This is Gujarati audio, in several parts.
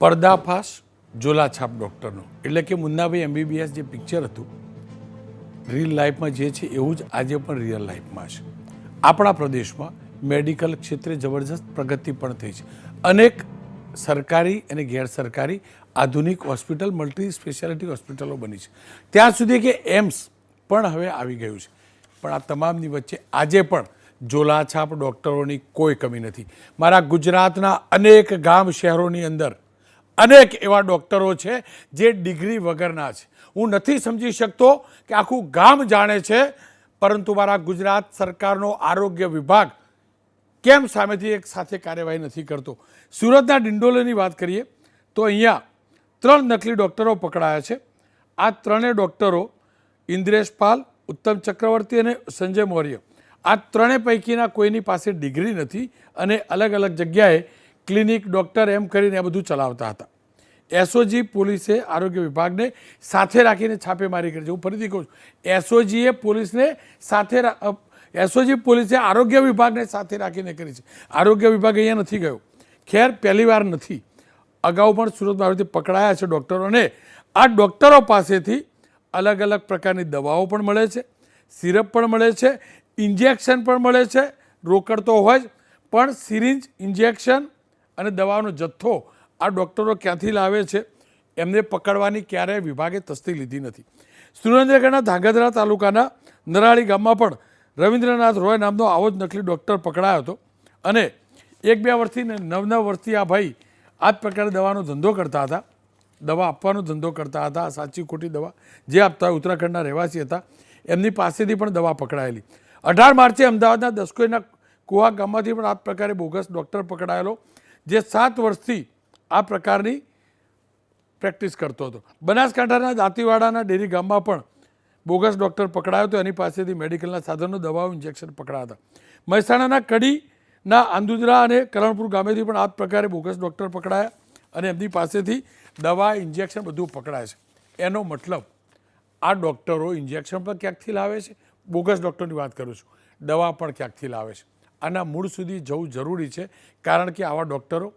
પર્દાફાશ ઝોલાછાપ ડૉક્ટરનો, એટલે કે મુન્નાભાઈ MBBS જે પિક્ચર હતું રિયલ લાઈફમાં જે છે એવું જ આજે પણ રિયલ લાઈફમાં છે. આપણા પ્રદેશમાં મેડિકલ ક્ષેત્રે જબરજસ્ત પ્રગતિ પણ થઈ છે. અનેક સરકારી અને ગેરસરકારી આધુનિક હોસ્પિટલ, મલ્ટી સ્પેશિયાલિટી હોસ્પિટલો બની છે. ત્યાં સુધી કે એમ્સ પણ હવે આવી ગયું છે. પણ આ તમામની વચ્ચે આજે પણ ઝોલાછાપ ડૉક્ટરોની કોઈ કમી નથી. મારા ગુજરાતના અનેક ગામ શહેરોની અંદર અનેક એવા ડૉક્ટરો છે જે ડિગ્રી વગરના છે. હું નથી સમજી શકતો કે આખું ગામ જાણે છે, પરંતુ મારા ગુજરાત સરકારનો આરોગ્ય વિભાગ કેમ સામેથી એક સાથે કાર્યવાહી નથી કરતો. સુરતના ડિંડોલીની વાત કરીએ તો અહીંયા 3 નકલી ડૉક્ટરો પકડાયા છે. આ ત્રણેય ડૉક્ટરો ઇન્દ્રેશ પાલ, ઉત્તમ ચક્રવર્તી અને સંજય મૌર્ય, આ ત્રણેય પૈકીના કોઈની પાસે ડિગ્રી નથી અને અલગ અલગ જગ્યાએ ક્લિનિક, ડૉક્ટર એમ કરીને આ બધું ચલાવતા હતા. એસઓજી પોલીસે આરોગ્ય વિભાગને સાથે રાખીને છાપેમારી કરી છે. હું ફરીથી કહું છું, એસઓજી પોલીસે આરોગ્ય વિભાગને સાથે રાખીને કરી છે. આરોગ્ય વિભાગ અહીંયા નથી ગયો. ખેર, પહેલી વાર નથી, અગાઉ પણ સુરતમાં આવી રીતે પકડાયા છે ડૉક્ટરોને. આ ડૉક્ટરો પાસેથી અલગ અલગ પ્રકારની દવાઓ પણ મળે છે, સિરપ પણ મળે છે, ઇન્જેક્શન પણ મળે છે. રોકડ તો હોય જ, પણ સિરિંજ, ઇન્જેક્શન અને દવાનો જથ્થો આ ડૉક્ટરો ક્યાંથી લાવે છે એમને પકડવાની ક્યારેય વિભાગે તસ્દી લીધી નથી. સુરેન્દ્રનગરના ધાંગધ્રા તાલુકાના નરાળી ગામમાં પણ રવિન્દ્રનાથ રોય નામનો આવો જ નકલી ડૉક્ટર પકડાયો હતો અને 1-2 વર્ષથી ને 9 વર્ષથી આ ભાઈ આ જ પ્રકારે દવાનો ધંધો કરતા હતા, દવા આપવાનો ધંધો કરતા હતા. સાચી ખોટી દવા જે આપતા હોય, ઉત્તરાખંડના રહેવાસી હતા, એમની પાસેથી પણ દવા પકડાયેલી. 18 માર્ચે અમદાવાદના દસકોઈના કુવા ગામમાંથી પણ આ પ્રકારે બોગસ ડૉક્ટર પકડાયેલો, જે 7 વર્ષથી આ પ્રકારની પ્રેક્ટિસ કરતો હતો. બનાસકાંઠાના દાંતીવાડાના ડેરી ગામમાં પણ બોગસ ડૉક્ટર પકડાયો હતો. એની પાસેથી મેડિકલના સાધનો, દવાઓ, ઇન્જેક્શન પકડાયા હતા. મહેસાણાના કડીના આંદુદરા અને કરણપુર ગામેથી પણ આ પ્રકારે બોગસ ડૉક્ટર પકડાયા અને એમની પાસેથી દવા, ઇન્જેક્શન બધું પકડાય છે. એનો મતલબ આ ડૉક્ટરો ઇન્જેક્શન પણ ક્યાંકથી લાવે છે, બોગસ ડૉક્ટરની વાત કરું છું, દવા પણ ક્યાંકથી લાવે છે. આના મૂળ સુધી જવું જરૂરી છે, કારણ કે આવા ડૉક્ટરો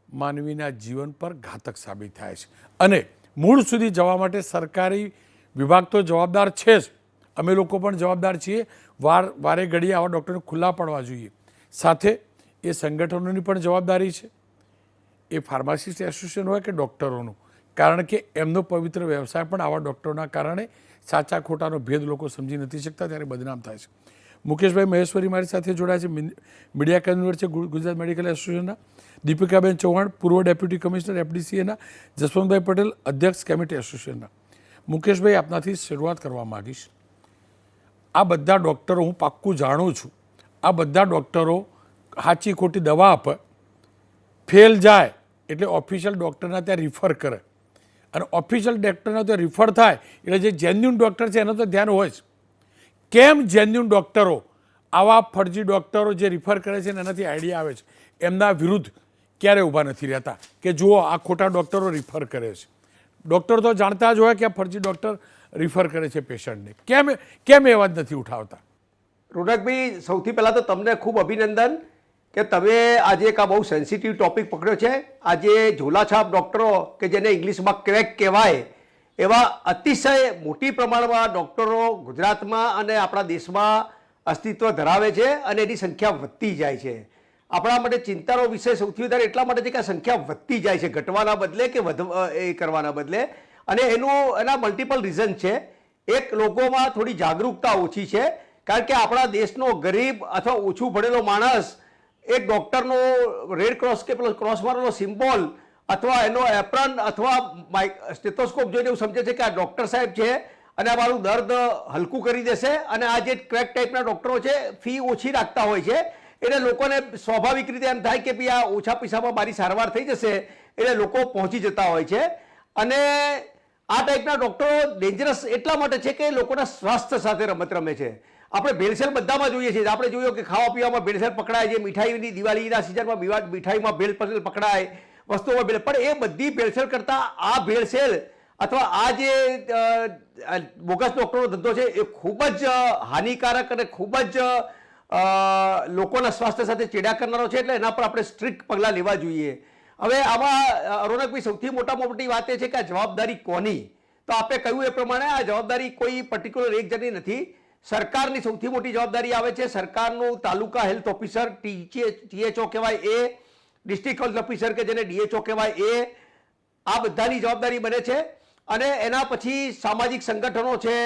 માનવીના જીવન પર ઘાતક સાબિત થાય છે. અને મૂળ સુધી જવા માટે સરકારી વિભાગ તો જવાબદાર છે જ, અમે લોકો પણ જવાબદાર છીએ. વારે ઘડીએ આવા ડૉક્ટરને ખુલ્લા પડવા જોઈએ. સાથે એ સંગઠનોની પણ જવાબદારી છે, એ ફાર્માસિસ્ટ એસોસિએશન હોય કે ડૉક્ટરોનું, કારણ કે એમનો પવિત્ર વ્યવસાય પણ આવા ડૉક્ટરોના કારણે સાચા ખોટાનો ભેદ લોકો સમજી નથી શકતા, ત્યારે બદનામ થાય છે. મુકેશભાઈ મહેશ્વરી મારી સાથે જોડાયા છે, મીડિયા કન્વીનર છે ગુજરાત મેડિકલ એસોસિએશનના. દીપિકાબેન ચૌહાણ, પૂર્વ ડેપ્યુટી કમિશનર FDCAના. જસવંતભાઈ પટેલ, અધ્યક્ષ કેમિટી એસોસિએશનના. મુકેશભાઈ, આપનાથી શરૂઆત કરવા માગીશ. આ બધા ડૉક્ટરો હું પાક્કું જાણું છું, આ બધા ડૉક્ટરો સાચી ખોટી દવા આપે, ફેલ જાય એટલે ઓફિશિયલ ડૉક્ટરના ત્યાં રિફર કરે, અને ઓફિશિયલ ડૉક્ટરના ત્યાં રિફર થાય એટલે જે જેન્યુન ડૉક્ટર છે એનો તો ધ્યાન હોય જ. કેમ જેન્યુન ડૉક્ટરો આવા ફરજી ડૉક્ટરો જે રિફર કરે છે ને એનાથી આઈડિયા આવે છે, એમના વિરુદ્ધ ક્યારે ઊભા નથી રહેતા કે જુઓ આ ખોટા ડૉક્ટરો રિફર કરે છે? ડૉક્ટર તો જાણતા જ હોય કે આ ફરજી ડૉક્ટર રિફર કરે છે પેશન્ટને. કેમ એ અવાજ નથી ઉઠાવતા? રોનકભાઈ, સૌથી પહેલાં તો તમને ખૂબ અભિનંદન કે તમે આજે એક આ બહુ સેન્સિટિવ ટોપિક પકડ્યો છે. આજે ઝોલાછાપ ડૉક્ટરો કે જેને ઇંગ્લિશમાં ક્રેક કહેવાય, એવા અતિશય મોટી પ્રમાણમાં ડૉક્ટરો ગુજરાતમાં અને આપણા દેશમાં અસ્તિત્વ ધરાવે છે અને એની સંખ્યા વધતી જાય છે. આપણા માટે ચિંતાનો વિષય સૌથી વધારે એટલા માટે છે કે આ સંખ્યા વધતી જાય છે, ઘટવાના બદલે કે એ કરવાના બદલે. અને એના મલ્ટિપલ રીઝન છે. એક, લોકોમાં થોડી જાગૃતતા ઓછી છે, કારણ કે આપણા દેશનો ગરીબ અથવા ઓછું ભણેલો માણસ એક ડૉક્ટરનો રેડ ક્રોસ કે પેલો ક્રોસ મારેલો સિમ્બોલ અથવા એનો એપ્રન અથવા સ્ટેથોસ્કોપ જોઈને એવું સમજે છે કે આ ડૉક્ટર સાહેબ છે અને આ મારું દર્દ હલકું કરી દેશે. અને આ જે ક્રેક ટાઈપના ડૉક્ટરો છે ફી ઓછી રાખતા હોય છે, એટલે લોકોને સ્વાભાવિક રીતે એમ થાય કે ભાઈ આ ઓછા પૈસામાં મારી સારવાર થઈ જશે, એટલે લોકો પહોંચી જતા હોય છે. અને આ ટાઈપના ડૉક્ટરો ડેન્જરસ એટલા માટે છે કે લોકોના સ્વાસ્થ્ય સાથે રમત રમે છે. આપણે ભેળસેળ બધામાં જોઈએ છીએ. આપણે જોયું કે ખાવા પીવામાં ભેળસેળ પકડાય છે, મીઠાઈની દિવાળીના સિઝનમાં મીઠાઈમાં ભેળસેળ પકડાય, વસ્તુઓમાં ભેળ. પણ એ બધી ભેળસેળ કરતાં આ ભેળસેળ અથવા આ જે બોગસ ડૉક્ટરનો ધંધો છે એ ખૂબ જ હાનિકારક અને ખૂબ જ લોકોના સ્વાસ્થ્ય સાથે ચેડા કરનારો છે. એટલે એના પર આપણે સ્ટ્રિક્ટ પગલાં લેવા જોઈએ. હવે આમાં રોનકભાઈ સૌથી મોટામાં મોટી વાત એ છે કે આ જવાબદારી કોની? તો આપણે કહ્યું એ પ્રમાણે આ જવાબદારી કોઈ પર્ટિક્યુલર એક જણની નથી. સરકારની સૌથી મોટી જવાબદારી આવે છે. સરકારનું તાલુકા હેલ્થ ઓફિસર THO કહેવાય એ, ડિસ્ટ્રિક્ટ હેલ્થ ઓફિસર કે જેને DHO કહેવાય એ, આ બધાની જવાબદારી બને છે. અને એના પછી સામાજિક સંગઠનો છે,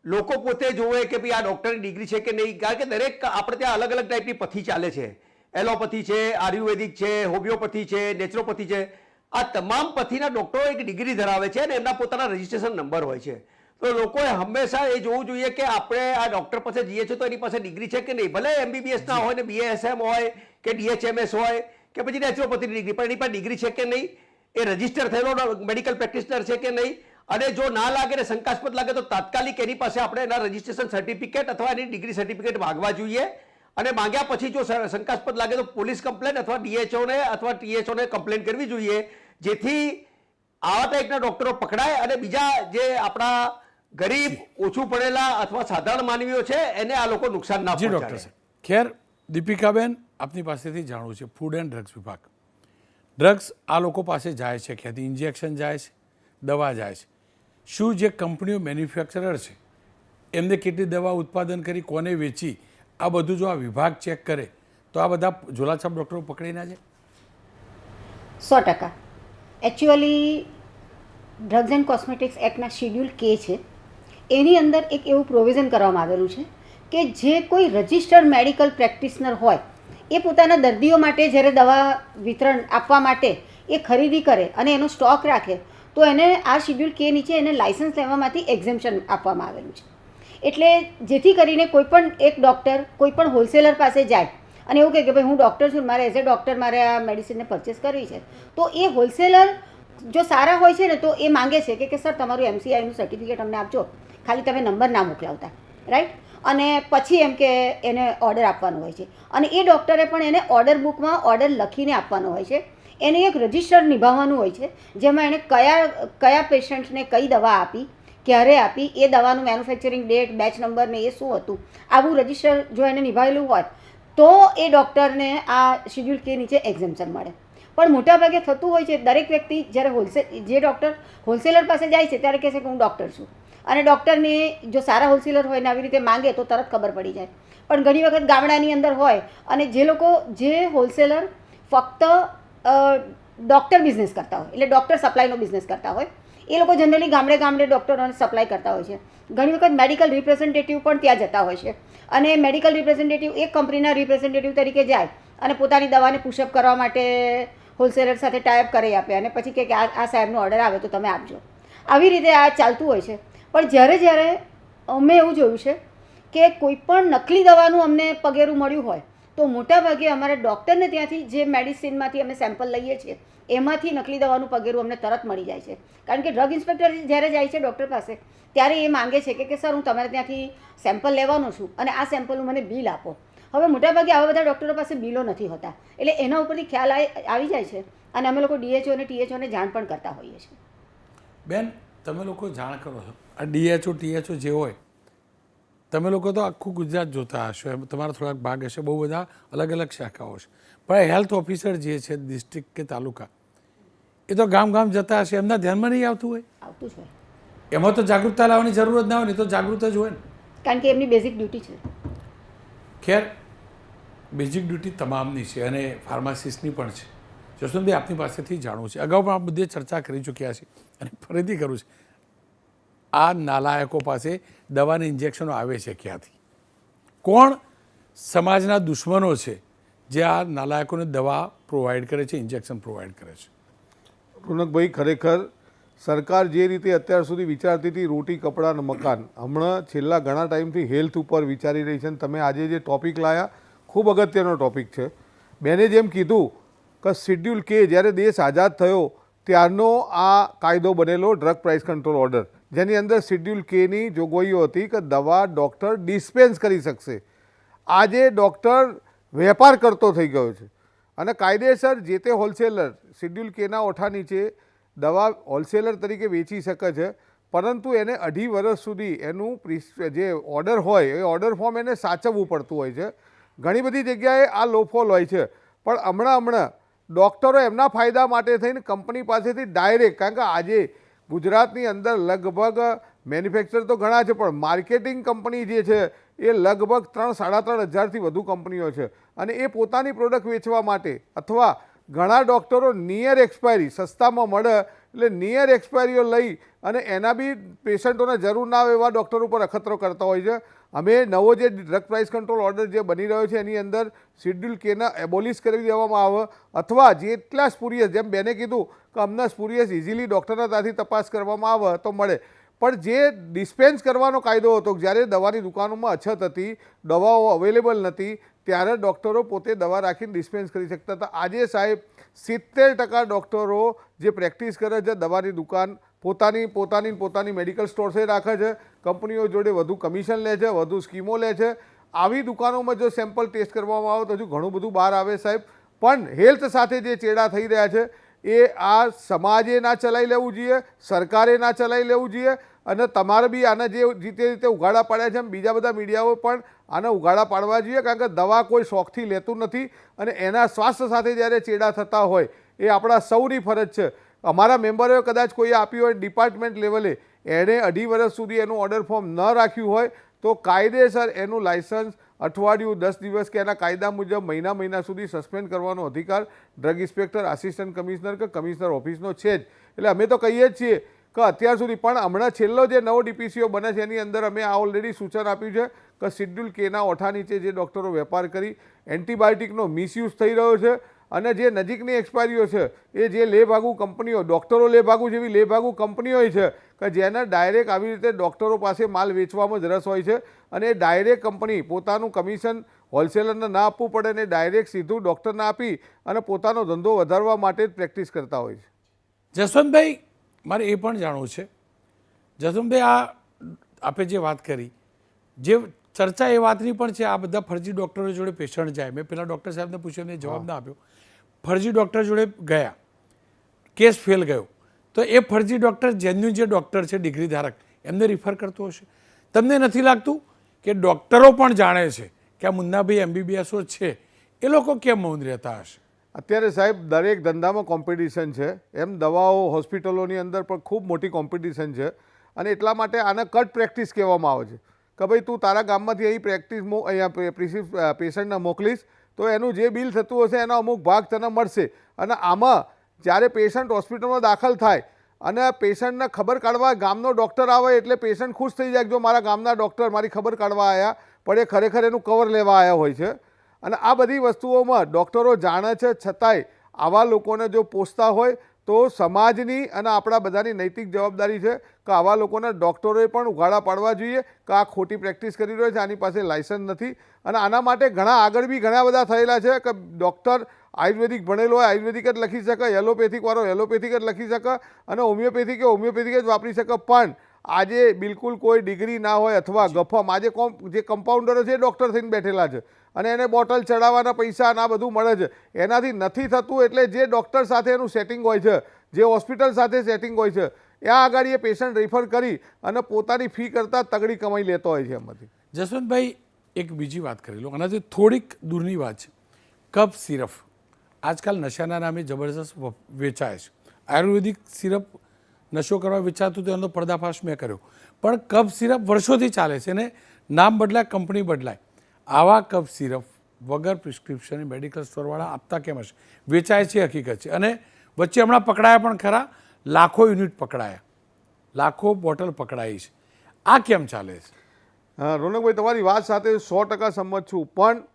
લોકો પોતે જોવે કે ભાઈ આ ડૉક્ટરની ડિગ્રી છે કે નહીં. કારણ કે દરેક આપણે ત્યાં અલગ અલગ ટાઈપની પથી ચાલે છે. એલોપેથી છે, આયુર્વેદિક છે, હોમિયોપેથી છે, નેચરોપેથી છે. આ તમામ પથીના ડૉક્ટરો એક ડિગ્રી ધરાવે છે અને એમના પોતાના રજિસ્ટ્રેશન નંબર હોય છે. તો લોકોએ હંમેશા એ જોવું જોઈએ કે આપણે આ ડૉક્ટર પાસે જઈએ છીએ તો એની પાસે ડિગ્રી છે કે નહીં. ભલે MBBS ના હોય ને BASM હોય કે DHMS હોય કે પછી નેચરોપેથીની ડિગ્રી, પણ એની પાસે ડિગ્રી છે કે નહીં, એ રજિસ્ટર થયેલો મેડિકલ પ્રેક્ટિશનર છે કે નહીં. અને જો ના લાગે ને શંકાસ્પદ લાગે તો તાત્કાલિક એની પાસે આપણે એના રજિસ્ટ્રેશન સર્ટિફિકેટ અથવા એની ડિગ્રી સર્ટિફિકેટ માગવા જોઈએ. અને માંગ્યા પછી જો શંકાસ્પદ લાગે તો પોલીસ કમ્પ્લેન અથવા DHO ને અથવા THO ને કમ્પ્લેન કરવી જોઈએ, જેથી આવા ટાઈપના ડોક્ટરો પકડાય અને બીજા જે આપણા ગરીબ, ઓછું પડેલા અથવા સાધારણ માનવીઓ છે એને આ લોકો નુકસાન ના પહોંચાડે. ખેર દીપિકાબેન, આપની પાસેથી જાણવું છે, ફૂડ એન્ડ ડ્રગ્સ વિભાગ, ડ્રગ્સ આ લોકો પાસે જાય છે ક્યાંથી? ઇન્જેક્શન જાય છે, દવા જાય છે. શું જે કંપનીઓ મેન્યુફેક્ચરર છે એમને કેટલી દવા ઉત્પાદન કરી, કોને વેચી, આ બધું જો આ વિભાગ ચેક કરે તો આ બધા ઝોલાછાપ ડૉક્ટરો પકડી ના જાય? 100%. એકચ્યુઅલી ડ્રગ્સ એન્ડ કોસ્મેટિક્સ એક્ટના શિડ્યુલ K છે, એની અંદર એક એવું પ્રોવિઝન કરવામાં આવેલું છે કે જે કોઈ રજિસ્ટર્ડ મેડિકલ પ્રેક્ટિશનર હોય એ પોતાના દર્દીઓ માટે જ્યારે દવા વિતરણ આપવા માટે એ ખરીદી કરે અને એનો સ્ટોક રાખે તો એને આ શિડ્યુલ K નીચે એને લાઇસન્સ લેવામાંથી એક્ઝેમ્પશન આપવામાં આવેલું છે. એટલે જેથી કરીને કોઈપણ એક ડૉક્ટર કોઈપણ હોલસેલર પાસે જાય અને એવું કહે કે ભાઈ હું ડૉક્ટર છું, મારે એઝ એ ડૉક્ટર મારે આ મેડિસિનને પરચેસ કરવી છે, તો એ હોલસેલર જો સારા હોય છે ને તો એ માંગે છે કે સર તમારું MCIનું સર્ટિફિકેટ અમને આપજો, ખાલી તમે નંબર ના મોકલાવતા, રાઈટ. અને પછી એમ કે એને ઓર્ડર આપવાનો હોય છે અને એ ડૉક્ટરે પણ એને ઓર્ડર બુકમાં ઓર્ડર લખીને આપવાનો હોય છે. એને એક રજિસ્ટર નિભાવવાનું હોય છે જેમાં એણે કયા પેશન્ટને કઈ દવા આપી, ક્યારે આપી, એ દવાનું મેન્યુફેક્ચરિંગ ડેટ, બેચ નંબર ને એ શું હતું, આવું રજિસ્ટર જો એને નિભાવેલું હોય તો એ ડૉક્ટરને આ શિડ્યુલ K નીચે એક્ઝેમ્પશન મળે. પણ મોટાભાગે થતું હોય છે દરેક વ્યક્તિ જ્યારે જે ડૉક્ટર હોલસેલર પાસે જાય છે ત્યારે કહે છે કે હું ડૉક્ટર છું, અને ડૉક્ટરને જો સારા હોલસેલર હોય ને આવી રીતે માંગે તો તરત ખબર પડી જાય. પણ ઘણી વખત ગામડાની અંદર હોય અને જે હોલસેલર ફક્ત ડૉક્ટર બિઝનેસ કરતા હોય, એટલે ડૉક્ટર સપ્લાયનો બિઝનેસ કરતા હોય, એ લોકો જનરલી ગામડે ગામડે ડૉક્ટરોને સપ્લાય કરતા હોય છે. ઘણી વખત મેડિકલ રિપ્રેઝેન્ટેટિવ પણ ત્યાં જતા હોય છે અને મેડિકલ રિપ્રેઝેન્ટેટિવ એક કંપનીના રિપ્રેઝેન્ટેટિવ તરીકે જાય અને પોતાની દવાને પુશઅપ કરવા માટે હોલસેલર સાથે ટાઈપ કરી આપે અને પછી કે આ સાહેબનો ઓર્ડર આવે તો તમે આપજો. આવી રીતે આ ચાલતું હોય છે. પણ જ્યારે અમે એવું જોયું છે કે કોઈ પણ નકલી દવાનું અમને પગેરું મળ્યું હોય તો મોટાભાગે અમારા ડૉક્ટરને ત્યાંથી જે મેડિસિનમાંથી અમે સેમ્પલ લઈએ છીએ એમાંથી નકલી દવાનું પગેરું અમને તરત મળી જાય છે. કારણ કે ડ્રગ ઇન્સ્પેક્ટર જ્યારે જાય છે ડૉક્ટર પાસે ત્યારે એ માંગે છે કે સર હું તમારે ત્યાંથી સેમ્પલ લેવાનો છું અને આ સેમ્પલનું મને બિલ આપો. હવે મોટાભાગે આવા બધા ડૉક્ટરો પાસે બિલો નથી હોતા, એટલે એના ઉપરથી ખ્યાલ આવી જાય છે અને અમે લોકો DHO અને THOને જાણ પણ કરતા હોઈએ છીએ. બેન, તમે લોકો જાણ કરો છો આ DHO THO જે હોય, તમે લોકો તો આખું ગુજરાત જોતા હશો, એમ તમારા થોડાક ભાગ હશે, બહુ બધા અલગ અલગ શાખાઓ છે, પણ હેલ્થ ઓફિસર જે છે ડિસ્ટ્રિક્ટ કે તાલુકા, એ તો ગામ ગામ જતા હશે, એમના ધ્યાનમાં નહીં આવતું હોય? આવતું જ હોય. એમાં તો જાગૃતતા લાવવાની જરૂર જ ના હોય ને, તો જાગૃત જ હોય ને, કારણ કે એમની બેઝિક ડ્યુટી છે. ખેર બેઝિક ડ્યુટી તમામની છે અને ફાર્માસિસ્ટની પણ છે. જસવંતભાઈ, આપની પાસેથી જાણવું છે, અગાઉ પણ આ મુદ્દે ચર્ચા કરી ચૂક્યા છે અને ફરીથી કરું છે, આ નાલાયકો પાસે દવાના ઇન્જેક્શનો આવે છે ક્યાંથી? કોણ સમાજના દુશ્મનો છે જે આ નાલાયકોને દવા પ્રોવાઈડ કરે છે, ઇન્જેક્શન પ્રોવાઈડ કરે છે? રોનકભાઈ, ખરેખર સરકાર જે રીતે અત્યાર સુધી વિચારતી હતી રોટી, કપડાં અને મકાન, હમણાં છેલ્લા ઘણા ટાઈમથી હેલ્થ ઉપર વિચારી રહી છે. અને તમે આજે જે ટૉપિક લાયા ખૂબ અગત્યનો ટૉપિક છે. બેને જેમ કીધું કે શિડ્યુલ K જ્યારે દેશ આઝાદ થયો ત્યારનો આ કાયદો બનેલો ડ્રગ પ્રાઇસ કંટ્રોલ ઓર્ડર, જેની અંદર શિડ્યુલ Kની જોગવાઈઓ હતી કે દવા ડૉક્ટર ડિસ્પેન્સ કરી શકશે. આજે ડૉક્ટર વેપાર કરતો થઈ ગયો છે અને કાયદેસર જે તે હોલસેલર શિડ્યુલ Kના ઓઠા નીચે દવા હોલસેલર તરીકે વેચી શકે છે, પરંતુ એને 2.5 વર્ષ સુધી એનું જે ઓર્ડર હોય એ ઓર્ડર ફોર્મ એને સાચવવું પડતું હોય છે. ઘણી બધી જગ્યાએ આ લોફોલ હોય છે, પણ હમણાં ડૉક્ટરો એમના ફાયદા માટે થઈને કંપની પાસેથી ડાયરેક્ટ, કારણ કે આજે ગુજરાતની અંદર લગભગ મેન્યુફેક્ચર તો ઘણા છે પણ માર્કેટિંગ કંપની જે છે એ લગભગ 3-3.5 હજારથી વધુ કંપનીઓ છે અને એ પોતાની પ્રોડક્ટ વેચવા માટે અથવા ઘણા ડૉક્ટરો નિયર એક્સપાયરી સસ્તામાં મળે એટલે નિયર એક્સપાયરીઓ લઈ અને એના બી પેશન્ટોને જરૂર ના આવે એવા ડૉક્ટર ઉપર અખતરો કરતા હોય છે. અમે નવો જે ડ્રગ પ્રાઇસ કંટ્રોલ ઓર્ડર જે બની રહ્યો છે એની અંદર શિડ્યુલ કેના એબોલિશ કરી દેવામાં આવે અથવા જેટલા સ્પુરિયસ, જેમ બેને કીધું કે અમને સ્પુરિયસ ઇઝીલી ડૉક્ટરના ત્યાંથી તપાસ કરવામાં આવે તો મળે, પણ જે ડિસ્પેન્સ કરવાનો કાયદો હતો, જ્યારે દવાની દુકાનોમાં અછત હતી, દવાઓ અવેલેબલ નથી, ત્યારે ડૉક્ટરો પોતે દવા રાખીને ડિસ્પેન્સ કરી શકતા હતા. આજે સાહેબ 70% ડૉક્ટરો જે પ્રેક્ટિસ કરે છે દવાની દુકાન પોતાની મેડિકલ સ્ટોર્સે રાખે છે, કંપનીઓ જોડે વધુ કમિશન લે છે, વધુ સ્કીમો લે છે. આવી દુકાનોમાં જો સેમ્પલ ટેસ્ટ કરવામાં આવે તો હજુ ઘણું બધું બહાર આવે સાહેબ. પણ હેલ્થ સાથે જે ચેડા થઈ રહ્યા છે એ આ સમાજે ના ચલાવી લેવું જોઈએ, સરકારે ના ચલાવી લેવું જોઈએ અને તમારે બી આને જે રીતે ઉઘાડા પાડ્યા છે એમ બીજા બધા મીડિયાઓ પણ આને ઉઘાડા પાડવા જોઈએ, કારણ કે દવા કોઈ શોખથી લેતું નથી અને એના સ્વાસ્થ્ય સાથે જ્યારે ચેડા થતા હોય એ આપણા સૌની ફરજ છે. અમારા મેમ્બરોએ કદાચ કોઈએ આપ્યું હોય ડિપાર્ટમેન્ટ લેવલે, એણે 2.5 વર્ષ સુધી એનું ઓર્ડર ફોર્મ ન રાખ્યું હોય તો કાયદેસર એનું લાયસન્સ અઠવાડિયું, 10 દિવસ કે એના કાયદા મુજબ મહિના સુધી સસ્પેન્ડ કરવાનો અધિકાર ડ્રગ ઇન્સ્પેક્ટર, આસિસ્ટન્ટ કમિશનર કે કમિશનર ઓફિસનો છે જ. એટલે અમે તો કહીએ જ છીએ કે અત્યાર સુધી પણ હમણાં છેલ્લો જે નવો ડીપીસીઓ બને છે એની અંદર અમે આ ઓલરેડી સૂચન આપ્યું છે કે શિડ્યુલ કેના ઓઠા નીચે જે ડૉક્ટરો વેપાર કરી એન્ટીબાયોટિકનો મિસયુઝ થઈ રહ્યો છે અને જે નજીકની એક્સપાયરીઓ છે એ જે લેભાગુ કંપનીઓ, ડૉક્ટરો લેભાગુ જેવી લેભાગુ કંપનીઓ છે કે જેને ડાયરેક્ટ આવી રીતે ડૉક્ટરો પાસે માલ વેચવામાં જ રસ હોય છે અને એ ડાયરેક્ટ કંપની પોતાનું કમિશન હોલસેલરને ના આપવું પડે ને ડાયરેક્ટ સીધું ડૉક્ટરને આપી અને પોતાનો ધંધો વધારવા માટે જ પ્રેક્ટિસ કરતા હોય છે. જસવંતભાઈ, મારે એ પણ જાણવું છે, જસવંતભાઈ આ આપે જે વાત કરી, જે ચર્ચા એ વાતની પણ છે, આ બધા ફરજી ડૉક્ટરો જોડે પેશન્ટ જાય, મેં પેલા ડૉક્ટર સાહેબને પૂછ્યું એમને જવાબ ના આપ્યો, ફરજી ડૉક્ટર જોડે ગયા, કેસ ફેલ ગયો, તો એ ફરજી ડૉક્ટર જેન્યુઇન જે ડૉક્ટર છે ડિગ્રી ધારક એમને રિફર કરતો હશે. તમને નથી લાગતું કે ડૉક્ટરો પણ જાણે છે કે આ મુન્નાભાઈ એમબીબીએસો છે, એ લોકો કેમ મૌન રહેતા હશે? અત્યારે સાહેબ દરેક ધંધામાં કોમ્પિટિશન છે, એમ દવાઓ હોસ્પિટલોની અંદર પણ ખૂબ મોટી કોમ્પિટિશન છે અને એટલા માટે આને કટ પ્રેક્ટિસ કહેવામાં આવે છે કે ભાઈ તું તારા ગામમાંથી અહીં પ્રેક્ટિસ અહીંયા પેશન્ટને મોકલીશ તો એનું જે બિલ થતું હશે એનો અમુક ભાગ તને મળશે. અને આમાં જ્યારે પેશન્ટ હોસ્પિટલમાં દાખલ થાય અને પેશન્ટને ખબર કાઢવા ગામનો ડૉક્ટર આવે એટલે પેશન્ટ ખુશ થઈ જાય, જો મારા ગામના ડૉક્ટર મારી ખબર કાઢવા આવ્યા, પણ એ ખરેખર એનું કવર લેવા આવ્યા હોય છે. અને આ બધી વસ્તુઓમાં ડૉક્ટરો જાણે છે છતાંય આવા લોકોને જો પોષતા હોય તો સમાજની અને આપણા બધાની નૈતિક જવાબદારી છે કે આવા લોકોને ડૉક્ટરોએ પણ ઉઘાડા પાડવા જોઈએ કે આ ખોટી પ્રેક્ટિસ કરી રહ્યો છે, આની પાસે લાયસન્સ નથી. અને આના માટે ઘણા આગળ બી ઘણા બધા થયેલા છે કે ડૉક્ટર આયુર્વેદિક ભણેલો હોય આયુર્વેદિક જ લખી શકે, એલોપેથિકવાળો એલોપેથિક જ લખી શકે અને હોમિયોપેથિક એ હોમિયોપેથિક જ વાપરી શકે. પણ આજે બિલકુલ કોઈ ડિગ્રી ના હોય અથવા ગફમ, આજે જે કમ્પાઉન્ડરો છે એ ડૉક્ટર થઈને બેઠેલા છે અને એને બોટલ ચડાવવાના પૈસા આ બધું મળે છે. એનાથી નથી થતું એટલે જે ડૉક્ટર સાથે એનું સેટિંગ હોય છે, જે હોસ્પિટલ સાથે સેટિંગ હોય છે, ત્યાં આગળ એ પેશન્ટ રિફર કરી અને પોતાની ફી કરતાં તગડી કમાઈ લેતો હોય છે એમાંથી. જસવંતભાઈ, એક બીજી વાત કરી લો, આનાથી થોડીક દૂરની વાત છે. કફ સિરપ આજકાલ નશાના નામે જબરદસ્ત વેચાય છે. આયુર્વેદિક સિરપ નશો કરવા વેચાતું તો એનો પર્દાફાશ મેં કર્યો, પણ કફ સિરપ વર્ષોથી ચાલે છે અને નામ બદલાય, કંપની બદલાય. આવા કફ સિરપ વગર પ્રિસ્ક્રિપ્શન મેડિકલ સ્ટોરવાળા આપતા કેમ હશે? વેચાય છે, હકીકત છે. અને વચ્ચે હમણાં પકડાયા પણ ખરા, લાખો યુનિટ પકડાયા, લાખો બોટલ પકડાઈ છે. આ કેમ ચાલે છે? રોનકભાઈ, તમારી વાત સાથે 100% સંમત છું, પણ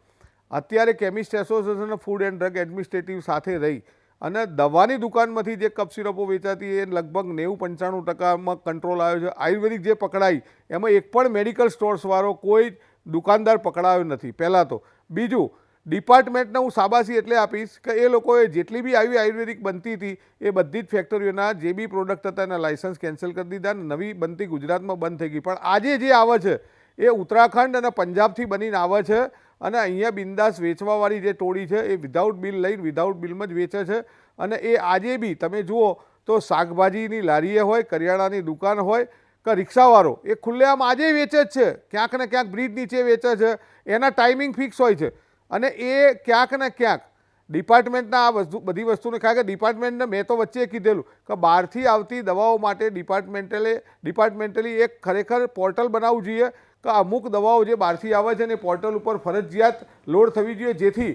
અત્યારે કેમિસ્ટ એસોસિએશન અને ફૂડ એન્ડ ડ્રગ એડમિનિસ્ટ્રેટિવ સાથે રહી અને દવાની દુકાનમાંથી જે કફ સિરપો વેચાતી એ લગભગ 90-95%માં કંટ્રોલ આવ્યો છે. આયુર્વેદિક જે પકડાઈ એમાં એક પણ મેડિકલ સ્ટોર્સવાળો કોઈ દુકાનદાર પકડાયો નથી, પહેલાં તો. બીજું, ડિપાર્ટમેન્ટને હું શાબાશી એટલે આપીશ કે એ લોકોએ જેટલી બી આવી આયુર્વેદિક બનતી હતી એ બધી જ ફેક્ટરીઓના જે બી પ્રોડક્ટ હતા એના લાયસન્સ કેન્સલ કરી દીધા અને નવી બનતી ગુજરાતમાં બંધ થઈ ગઈ. પણ આજે જે આવે છે એ ઉત્તરાખંડ અને પંજાબથી બનીને આવે છે અને અહીંયા બિંદાસ વેચવાવાળી જે ટોળી છે એ વિધાઉટ બિલ લઈને વિધાઉટ બિલમાં જ વેચે છે. અને એ આજે બી તમે જુઓ તો શાકભાજીની લારીએ હોય, કરિયાણાની દુકાન હોય કે રિક્ષાવાળો એ ખુલ્લેઆમ આજે વેચે જ છે, ક્યાંક ને ક્યાંક બ્રિજ નીચે વેચે છે, એના ટાઈમિંગ ફિક્સ હોય છે અને એ ક્યાંક ને ક્યાંક ડિપાર્ટમેન્ટના આ બધી વસ્તુને કારણ કે ડિપાર્ટમેન્ટને મેં તો વચ્ચે કીધેલું કે બહારથી આવતી દવાઓ માટે ડિપાર્ટમેન્ટલી એક ખરેખર પોર્ટલ બનાવવું જોઈએ કે અમુક દવાઓ જે બહારથી આવે છે ને પોર્ટલ ઉપર ફરજિયાત લોડ થવી જોઈએ, જેથી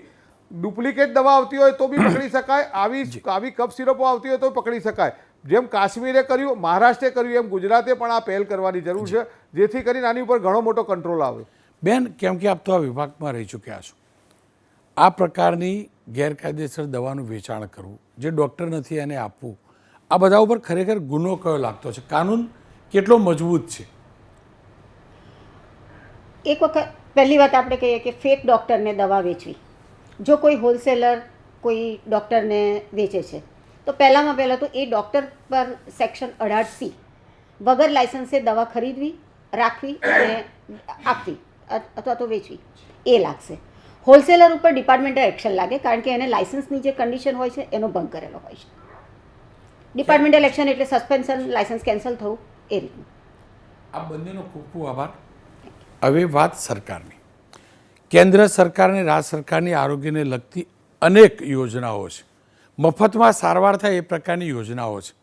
ડુપ્લિકેટ દવા આવતી હોય તો બી પકડી શકાય, આવી કફ સિરપો આવતી હોય તો પકડી શકાય. જેમ કાશ્મીરે કર્યું, મહારાષ્ટ્રે કર્યું, એમ ગુજરાતે પણ આ પહેલ કરવાની જરૂર છે, જેથી કરીને આની ઉપર ઘણો મોટો કંટ્રોલ આવે. બેન, કેમ કે આપ તો આ વિભાગમાં રહી ચૂક્યા છો, આ પ્રકારની ગેરકાયદેસર દવાનું વેચાણ કરવું, જે ડૉક્ટર નથી એને આપવું, આ બધા ઉપર ખરેખર ગુનો કયો લાગતો છે? કાનૂન કેટલો મજબૂત છે? એક વખત પહેલી વાત આપણે કહીએ કે ફેક ડૉક્ટરને દવા વેચવી, જો કોઈ હોલસેલર કોઈ ડૉક્ટરને વેચે છે તો પહેલાં તો એ ડૉક્ટર પર સેક્શન 18C વગર લાયસન્સે દવા ખરીદવી, રાખવી અને આપવી અથવા તો વેચવી એ લાગશે. હોલસેલર ઉપર ડિપાર્ટમેન્ટલ એક્શન લાગે, કારણ કે એને લાયસન્સની જે કન્ડિશન હોય છે એનો ભંગ કરેલો હોય છે. ડિપાર્ટમેન્ટલ એક્શન એટલે સસ્પેન્શન, લાયસન્સ કેન્સલ થવું એ રીતનું. આ બંનેનો ખૂબ ખૂબ આભાર. હવે વાત સરકારની. કેન્દ્ર સરકાર અને રાજ્ય સરકારની આરોગ્યને લગતી અનેક યોજનાઓ છે. મફતમાં સારવાર થાય એ પ્રકારની યોજનાઓ છે.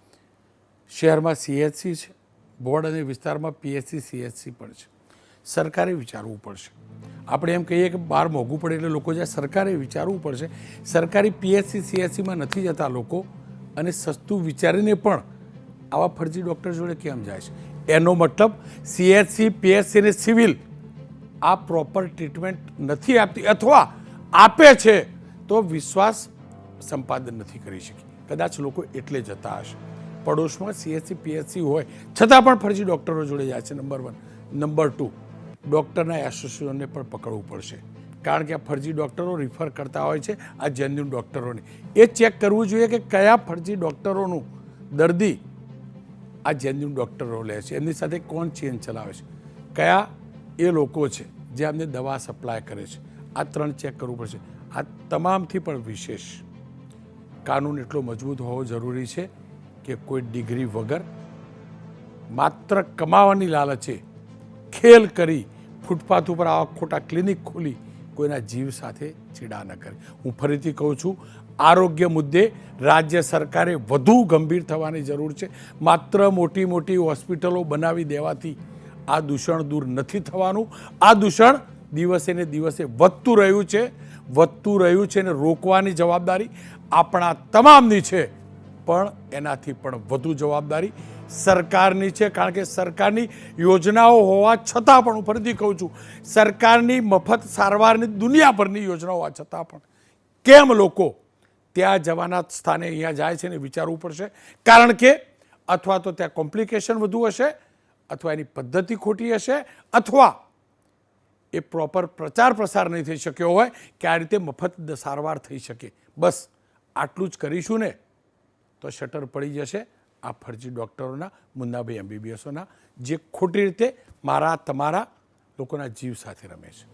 શહેરમાં CHC છે, બોર્ડ અને વિસ્તારમાં PHC CHC પણ છે. સરકારે વિચારવું પડશે. આપણે એમ કહીએ કે બહાર મોંઘું પડે એટલે લોકો જાય, સરકારે વિચારવું પડશે. સરકારી PHC CHCમાં નથી જતા લોકો, અને સસ્તું વિચારીને પણ આવા ફરજી ડૉક્ટર જોડે કેમ જાય છે? એનો મતલબ CHC, PHC અને સિવિલ આ પ્રોપર ટ્રીટમેન્ટ નથી આપતી, અથવા આપે છે તો વિશ્વાસ સંપાદન નથી કરી શકી. કદાચ લોકો એટલે જતા હશે. પડોશમાં CHC, PHC હોય છતાં પણ ફરજી ડૉક્ટરો જોડે જાય છે, નંબર 1. નંબર 2, ડૉક્ટરના એસોસિએશનને પણ પકડવું પડશે, કારણ કે આ ફરજી ડૉક્ટરો રિફર કરતા હોય છે આ જેન્યુન ડૉક્ટરોને. એ ચેક કરવું જોઈએ કે કયા ફરજી ડૉક્ટરોનું દર્દી આ જેન્યુન ડૉક્ટરો લે છે, એમની સાથે કોણ ચેન ચલાવે છે, કયા એ લોકો છે જે અમને દવા સપ્લાય કરે છે. આ 3 ચેક કરવું પડશે. આ તમામથી પણ વિશેષ કાનૂન એટલો મજબૂત હોવો જરૂરી છે કે કોઈ ડિગ્રી વગર માત્ર કમાવાની લાલચે ખેલ કરી ફૂટપાથ ઉપર આવા ખોટા ક્લિનિક ખોલી કોઈના જીવ સાથે ચીડા ન કરે. હું ફરીથી કહું છું, આરોગ્ય મુદ્દે રાજ્ય સરકારે વધુ ગંભીર થવાની જરૂર છે. માત્ર મોટી મોટી હોસ્પિટલો બનાવી દેવાથી આ દૂષણ દૂર નથી થવાનું. આ દૂષણ દિવસે ને દિવસે વધતું રહ્યું છે અને રોકવાની જવાબદારી આપણા તમામની છે, પણ એનાથી પણ વધુ જવાબદારી સરકારની છે. કારણ કે સરકારની યોજનાઓ હોવા છતાં પણ, હું ફરીથી કહું છું, સરકારની મફત સારવારની દુનિયાભરની યોજનાઓ હોવા છતાં પણ કેમ લોકો ત્યાં જવાના સ્થાને અહીંયા જાય છે ને વિચારવું પડશે. કારણ કે અથવા તો ત્યાં કોમ્પ્લિકેશન વધુ હશે, અથવા એની પદ્ધતિ ખોટી હશે, અથવા એ પ્રોપર પ્રચાર પ્રસાર નહીં થઈ શક્યો હોય કે આ રીતે મફત સારવાર થઈ શકે. બસ આટલું જ કરીશું ને તો શટર પડી જશે આ ફરજી ડૉક્ટરોના, મુન્નાભાઈ MBBSઓના, જે ખોટી રીતે મારા તમારા લોકોના જીવ સાથે રમે છે.